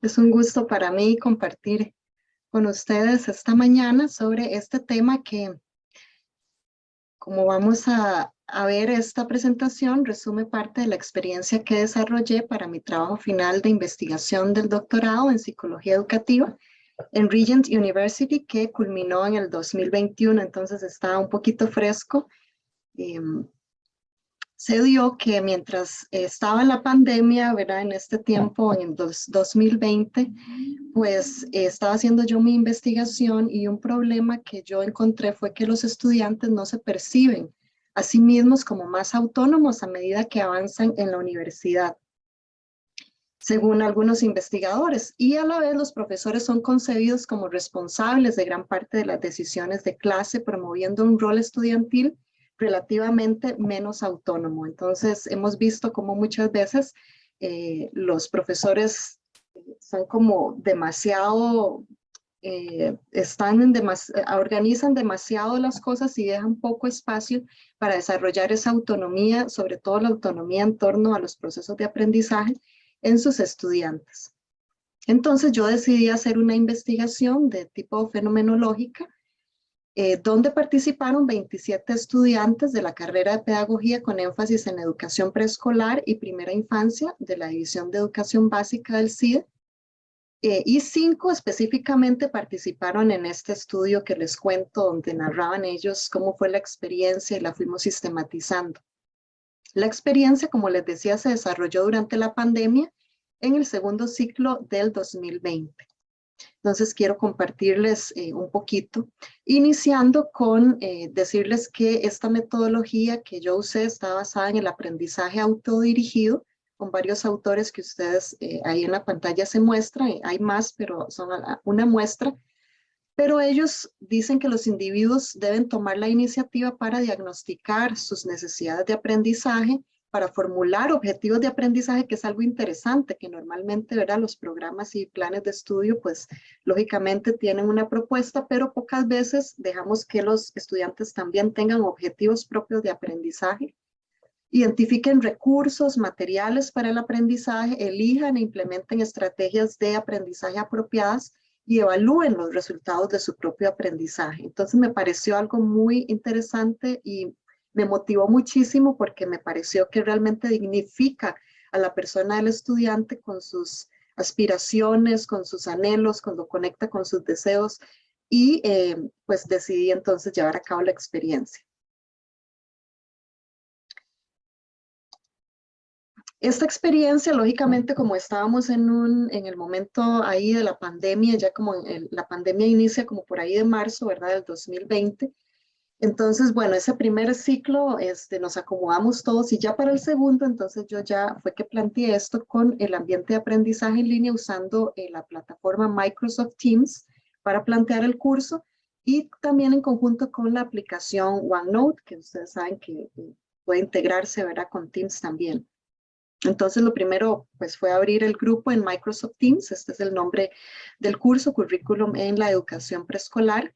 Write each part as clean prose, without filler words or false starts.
Es un gusto para mí compartir con ustedes esta mañana sobre este tema que, como vamos a ver, esta presentación resume parte de la experiencia que desarrollé para mi trabajo final de investigación del doctorado en psicología educativa en Regent University, que culminó en el 2021, entonces está un poquito fresco. Se dio que mientras estaba en la pandemia, ¿verdad? En este tiempo, en el 2020, pues estaba haciendo yo mi investigación y un problema que yo encontré fue que los estudiantes no se perciben a sí mismos como más autónomos a medida que avanzan en la universidad, según algunos investigadores, y a la vez los profesores son concebidos como responsables de gran parte de las decisiones de clase, promoviendo un rol estudiantil relativamente menos autónomo. Entonces, hemos visto cómo muchas veces los profesores son como demasiado, organizan demasiado las cosas y dejan poco espacio para desarrollar esa autonomía, sobre todo la autonomía en torno a los procesos de aprendizaje en sus estudiantes. Entonces yo decidí hacer una investigación de tipo fenomenológica, donde participaron 27 estudiantes de la carrera de pedagogía con énfasis en educación preescolar y primera infancia de la División de Educación Básica del CIDE, y 5 específicamente participaron en este estudio que les cuento, donde narraban ellos cómo fue la experiencia y la fuimos sistematizando. La experiencia, como les decía, se desarrolló durante la pandemia en el segundo ciclo del 2020. Entonces quiero compartirles un poquito, iniciando con decirles que esta metodología que yo usé está basada en el aprendizaje autodirigido, con varios autores que ustedes ahí en la pantalla se muestran. Hay más, pero son una muestra. Pero ellos dicen que los individuos deben tomar la iniciativa para diagnosticar sus necesidades de aprendizaje, para formular objetivos de aprendizaje, que es algo interesante, que normalmente, ¿verdad? Los programas y planes de estudio, pues lógicamente tienen una propuesta, pero pocas veces dejamos que los estudiantes también tengan objetivos propios de aprendizaje. Identifiquen recursos, materiales para el aprendizaje, elijan e implementen estrategias de aprendizaje apropiadas y evalúen los resultados de su propio aprendizaje. Entonces me pareció algo muy interesante y me motivó muchísimo porque me pareció que realmente dignifica a la persona del estudiante con sus aspiraciones, con sus anhelos, cuando conecta con sus deseos, y pues decidí entonces llevar a cabo la experiencia. Esta experiencia, lógicamente, como estábamos en el momento ahí de la pandemia, ya como la pandemia inicia como por ahí de marzo, ¿verdad? Del 2020. Entonces, bueno, ese primer ciclo nos acomodamos todos, y ya para el segundo, entonces yo ya fue que planteé esto con el ambiente de aprendizaje en línea usando la plataforma Microsoft Teams para plantear el curso, y también en conjunto con la aplicación OneNote, que ustedes saben que puede integrarse, ¿verdad? Con Teams también. Entonces, lo primero, pues, fue abrir el grupo en Microsoft Teams. Este es el nombre del curso, Currículum en la Educación Preescolar.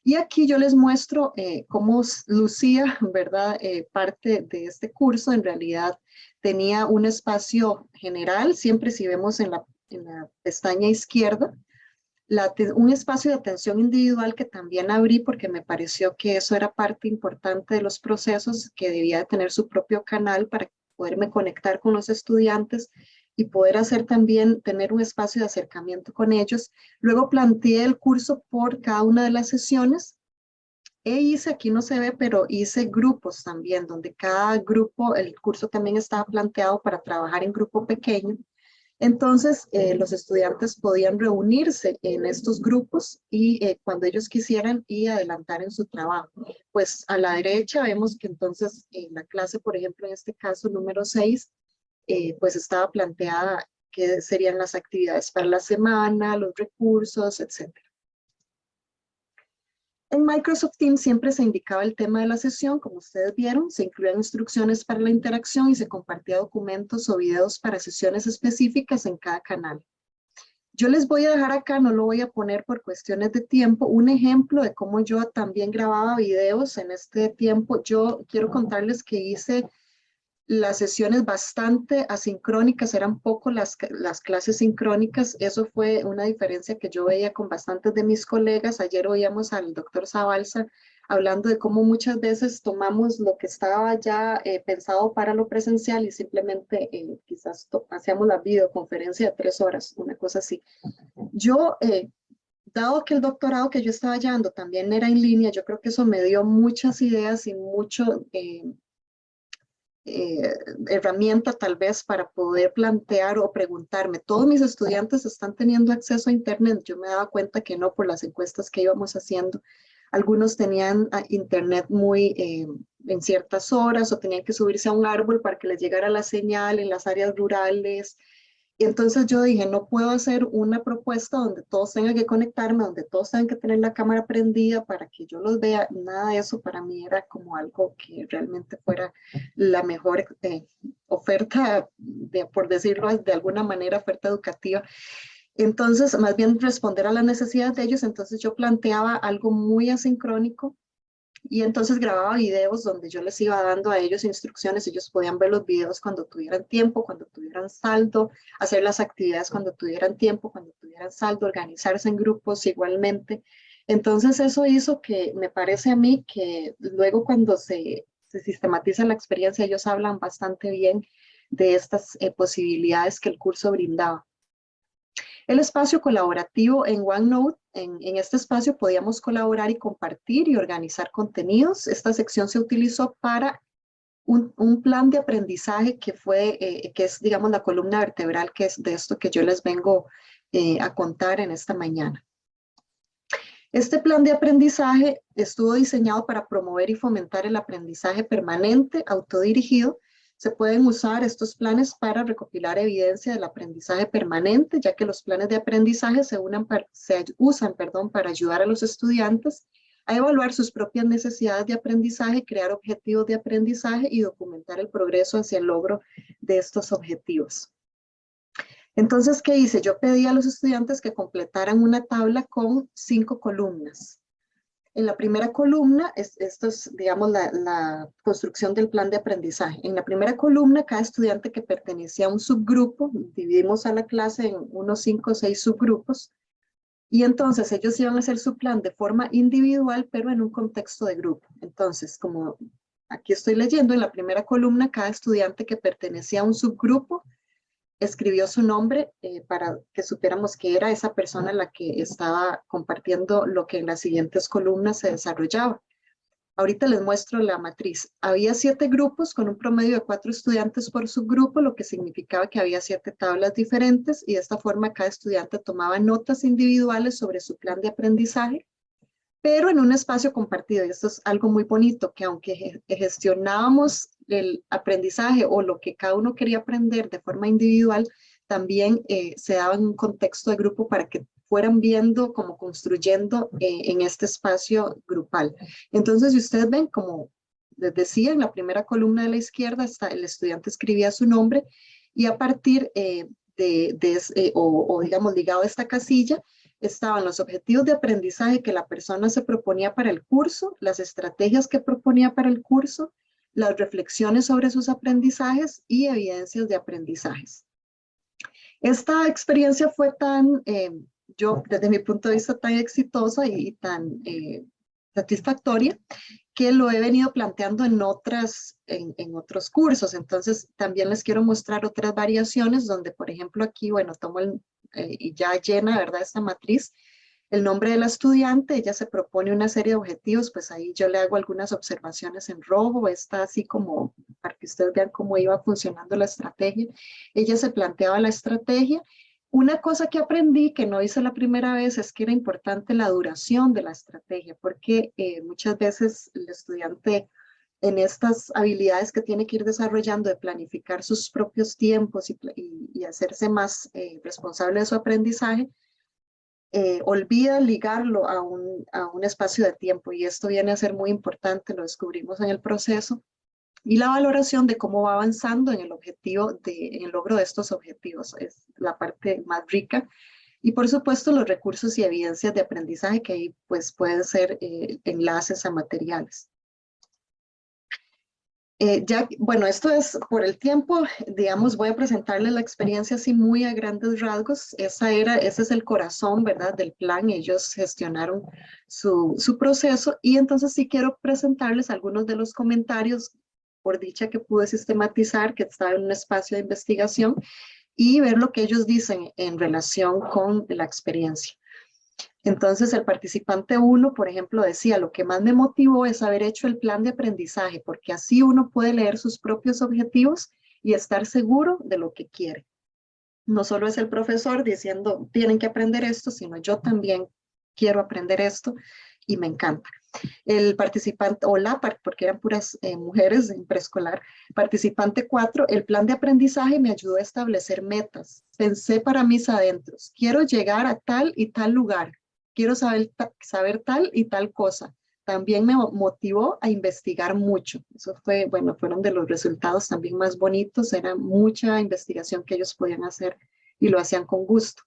Y aquí yo les muestro cómo lucía, ¿verdad? Parte de este curso. En realidad tenía un espacio general, siempre si vemos en la pestaña izquierda, un espacio de atención individual que también abrí porque me pareció que eso era parte importante de los procesos, que debía de tener su propio canal para poderme conectar con los estudiantes y poder hacer también, tener un espacio de acercamiento con ellos. Luego planteé el curso por cada una de las sesiones e hice, aquí no se ve, pero hice grupos también, donde cada grupo, el curso también estaba planteado para trabajar en grupo pequeño. Entonces, los estudiantes podían reunirse en estos grupos y cuando ellos quisieran y adelantar en su trabajo. Pues a la derecha vemos que entonces la clase, por ejemplo, en este caso número 6, pues estaba planteada qué serían las actividades para la semana, los recursos, etcétera. En Microsoft Teams siempre se indicaba el tema de la sesión, como ustedes vieron, se incluían instrucciones para la interacción y se compartía documentos o videos para sesiones específicas en cada canal. Yo les voy a dejar acá, no lo voy a poner por cuestiones de tiempo, un ejemplo de cómo yo también grababa videos en este tiempo. Yo quiero contarles que hice Las sesiones bastante asincrónicas, eran poco las clases sincrónicas. Eso fue una diferencia que yo veía con bastantes de mis colegas. Ayer oíamos al doctor Zabalza hablando de cómo muchas veces tomamos lo que estaba ya pensado para lo presencial y simplemente quizás hacíamos la videoconferencia de 3 horas, una cosa así. Yo, dado que el doctorado que yo estaba llevando también era en línea, yo creo que eso me dio muchas ideas y mucho herramienta tal vez para poder plantear o preguntarme. Todos mis estudiantes están teniendo acceso a Internet. Yo me daba cuenta que no por las encuestas que íbamos haciendo. Algunos tenían Internet muy en ciertas horas o tenían que subirse a un árbol para que les llegara la señal en las áreas rurales. Y entonces yo dije, no puedo hacer una propuesta donde todos tengan que conectarme, donde todos tengan que tener la cámara prendida para que yo los vea. Nada de eso para mí era como algo que realmente fuera la mejor oferta, por decirlo de alguna manera, oferta educativa. Entonces, más bien responder a las necesidades de ellos. Entonces yo planteaba algo muy asincrónico y entonces grababa videos donde yo les iba dando a ellos instrucciones. Ellos podían ver los videos cuando tuvieran tiempo, cuando tuvieran saldo, hacer las actividades cuando tuvieran tiempo, cuando tuvieran saldo, organizarse en grupos igualmente. Entonces eso hizo que me parece a mí que luego cuando se sistematiza la experiencia, ellos hablan bastante bien de estas posibilidades que el curso brindaba. El espacio colaborativo en OneNote, en este espacio podíamos colaborar y compartir y organizar contenidos. Esta sección se utilizó para un plan de aprendizaje que es, digamos, la columna vertebral, que es de esto que yo les vengo a contar en esta mañana. Este plan de aprendizaje estuvo diseñado para promover y fomentar el aprendizaje permanente, autodirigido. Se pueden usar estos planes para recopilar evidencia del aprendizaje permanente, ya que los planes de aprendizaje se usan para ayudar a los estudiantes a evaluar sus propias necesidades de aprendizaje, crear objetivos de aprendizaje y documentar el progreso hacia el logro de estos objetivos. Entonces, ¿qué hice? Yo pedí a los estudiantes que completaran una tabla con 5 columnas. En la primera columna, esto es, digamos, la construcción del plan de aprendizaje. En la primera columna, cada estudiante que pertenecía a un subgrupo, dividimos a la clase en unos 5 o 6 subgrupos, y entonces ellos iban a hacer su plan de forma individual, pero en un contexto de grupo. Entonces, como aquí estoy leyendo, en la primera columna, cada estudiante que pertenecía a un subgrupo escribió su nombre para que supiéramos que era esa persona la que estaba compartiendo lo que en las siguientes columnas se desarrollaba. Ahorita les muestro la matriz. Había 7 grupos con un promedio de 4 estudiantes por subgrupo, lo que significaba que había 7 tablas diferentes y de esta forma cada estudiante tomaba notas individuales sobre su plan de aprendizaje, pero en un espacio compartido. Y esto es algo muy bonito, que aunque gestionábamos el aprendizaje o lo que cada uno quería aprender de forma individual, también se daba en un contexto de grupo para que fueran viendo, como construyendo en este espacio grupal. Entonces, si ustedes ven, como les decía, en la primera columna de la izquierda el estudiante escribía su nombre y a partir digamos, ligado a esta casilla, estaban los objetivos de aprendizaje que la persona se proponía para el curso, las estrategias que proponía para el curso, las reflexiones sobre sus aprendizajes y evidencias de aprendizajes. Esta experiencia fue desde mi punto de vista, tan exitosa y tan satisfactoria, que lo he venido planteando en otros cursos. Entonces, también les quiero mostrar otras variaciones donde, por ejemplo, aquí, bueno, tomo y ya llena, ¿verdad?, esta matriz, el nombre de la estudiante. Ella se propone una serie de objetivos, pues ahí yo le hago algunas observaciones en rojo. Está así como para que ustedes vean cómo iba funcionando la estrategia. Ella se planteaba la estrategia. Una cosa que aprendí, que no hice la primera vez, es que era importante la duración de la estrategia, porque muchas veces el estudiante en estas habilidades que tiene que ir desarrollando de planificar sus propios tiempos y hacerse más responsable de su aprendizaje, olvida ligarlo a un espacio de tiempo, y esto viene a ser muy importante, lo descubrimos en el proceso, y la valoración de cómo va avanzando en en el logro de estos objetivos es la parte más rica. Y por supuesto los recursos y evidencias de aprendizaje, que ahí pues pueden ser enlaces a materiales. Bueno, esto es por el tiempo, digamos, voy a presentarles la experiencia así muy a grandes rasgos. Ese es el corazón, ¿verdad? Del plan. Ellos gestionaron su proceso y entonces sí quiero presentarles algunos de los comentarios, por dicha que pude sistematizar, que estaba en un espacio de investigación y ver lo que ellos dicen en relación con la experiencia. Entonces, el participante uno, por ejemplo, decía, lo que más me motivó es haber hecho el plan de aprendizaje, porque así uno puede leer sus propios objetivos y estar seguro de lo que quiere. No solo es el profesor diciendo, tienen que aprender esto, sino yo también quiero aprender esto y me encanta. El participante, o la parte, porque eran puras mujeres en preescolar, participante 4, el plan de aprendizaje me ayudó a establecer metas. Pensé para mis adentros, quiero llegar a tal y tal lugar, quiero saber tal y tal cosa. También me motivó a investigar mucho. Eso fue, bueno, fueron de los resultados también más bonitos. Era mucha investigación que ellos podían hacer y lo hacían con gusto.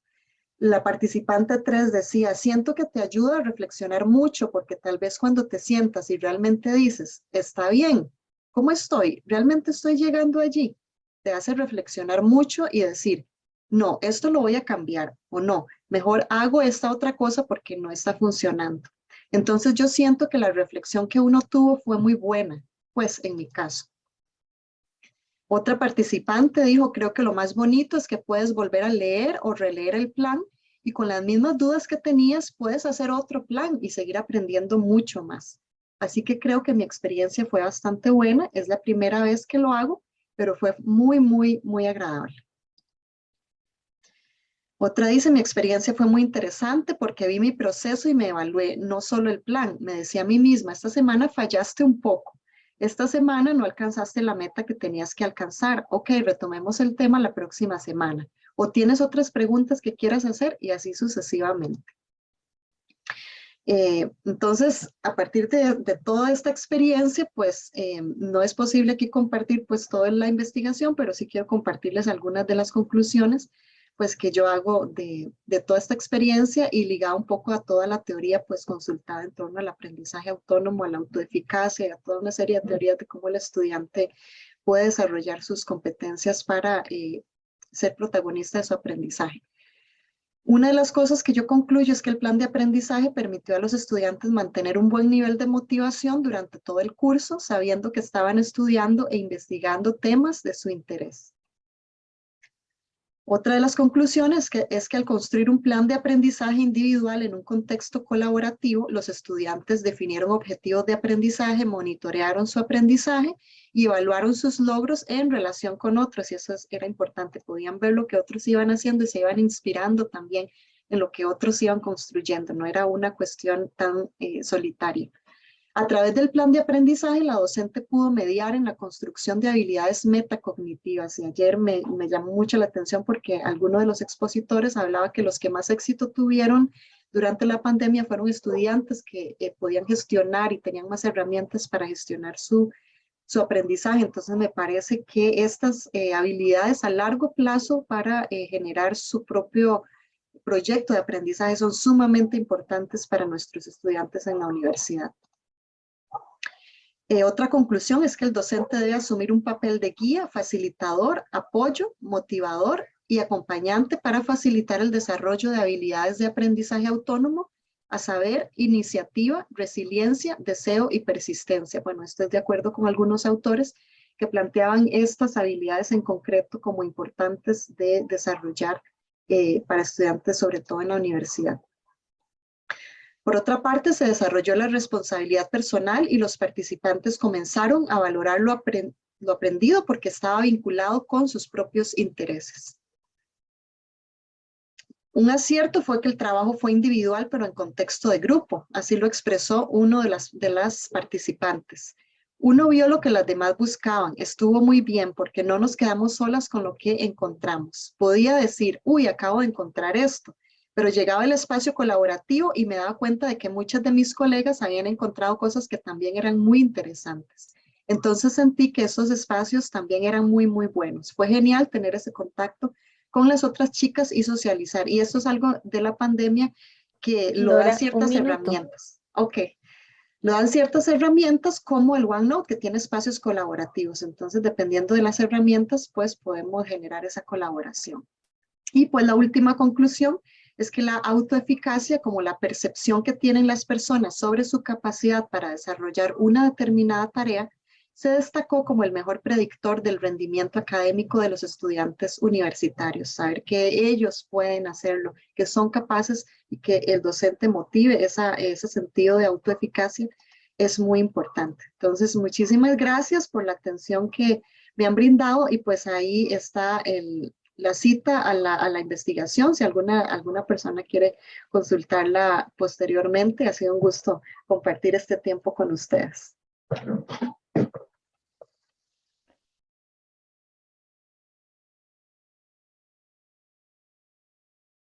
La participante 3 decía, siento que te ayuda a reflexionar mucho porque tal vez cuando te sientas y realmente dices, está bien, ¿cómo estoy? ¿Realmente estoy llegando allí? Te hace reflexionar mucho y decir, no, esto lo voy a cambiar o no, mejor hago esta otra cosa porque no está funcionando. Entonces yo siento que la reflexión que uno tuvo fue muy buena, pues en mi caso. Otra participante dijo, creo que lo más bonito es que puedes volver a leer o releer el plan y con las mismas dudas que tenías puedes hacer otro plan y seguir aprendiendo mucho más. Así que creo que mi experiencia fue bastante buena. Es la primera vez que lo hago, pero fue muy, muy, muy agradable. Otra dice, mi experiencia fue muy interesante porque vi mi proceso y me evalué, no solo el plan. Me decía a mí misma, esta semana fallaste un poco. Esta semana no alcanzaste la meta que tenías que alcanzar. Ok, retomemos el tema la próxima semana. O tienes otras preguntas que quieras hacer y así sucesivamente. Entonces, a partir de toda esta experiencia, pues no es posible aquí compartir pues toda la investigación, pero sí quiero compartirles algunas de las conclusiones pues que yo hago de toda esta experiencia y ligada un poco a toda la teoría pues consultada en torno al aprendizaje autónomo, a la autoeficacia, a toda una serie de teorías de cómo el estudiante puede desarrollar sus competencias para ser protagonista de su aprendizaje. Una de las cosas que yo concluyo es que el plan de aprendizaje permitió a los estudiantes mantener un buen nivel de motivación durante todo el curso, sabiendo que estaban estudiando e investigando temas de su interés. Otra de las conclusiones es que al construir un plan de aprendizaje individual en un contexto colaborativo, los estudiantes definieron objetivos de aprendizaje, monitorearon su aprendizaje y evaluaron sus logros en relación con otros. Y eso era importante, podían ver lo que otros iban haciendo y se iban inspirando también en lo que otros iban construyendo. No era una cuestión tan solitaria. A través del plan de aprendizaje, la docente pudo mediar en la construcción de habilidades metacognitivas y ayer me llamó mucho la atención porque alguno de los expositores hablaba que los que más éxito tuvieron durante la pandemia fueron estudiantes que podían gestionar y tenían más herramientas para gestionar su aprendizaje. Entonces me parece que estas habilidades a largo plazo para generar su propio proyecto de aprendizaje son sumamente importantes para nuestros estudiantes en la universidad. Otra conclusión es que el docente debe asumir un papel de guía, facilitador, apoyo, motivador y acompañante para facilitar el desarrollo de habilidades de aprendizaje autónomo, a saber, iniciativa, resiliencia, deseo y persistencia. Bueno, estoy de acuerdo con algunos autores que planteaban estas habilidades en concreto como importantes de desarrollar para estudiantes, sobre todo en la universidad. Por otra parte, se desarrolló la responsabilidad personal y los participantes comenzaron a valorar lo aprendido porque estaba vinculado con sus propios intereses. Un acierto fue que el trabajo fue individual, pero en contexto de grupo. Así lo expresó uno de las participantes. Uno vio lo que las demás buscaban. Estuvo muy bien porque no nos quedamos solas con lo que encontramos. Podía decir, uy, acabo de encontrar esto, pero llegaba el espacio colaborativo y me daba cuenta de que muchas de mis colegas habían encontrado cosas que también eran muy interesantes. Entonces sentí que esos espacios también eran muy, muy buenos. Fue genial tener ese contacto con las otras chicas y socializar. Y esto es algo de la pandemia que lo da Dora, un ciertas minuto. herramientas. Ok, Nos dan ciertas herramientas como el OneNote, que tiene espacios colaborativos. Entonces, dependiendo de las herramientas, pues podemos generar esa colaboración. Y pues la última conclusión es que la autoeficacia, como la percepción que tienen las personas sobre su capacidad para desarrollar una determinada tarea, se destacó como el mejor predictor del rendimiento académico de los estudiantes universitarios. Saber que ellos pueden hacerlo, que son capaces y que el docente motive ese sentido de autoeficacia es muy importante. Entonces, muchísimas gracias por la atención que me han brindado y pues ahí está la cita a la investigación, si alguna persona quiere consultarla posteriormente. Ha sido un gusto compartir este tiempo con ustedes.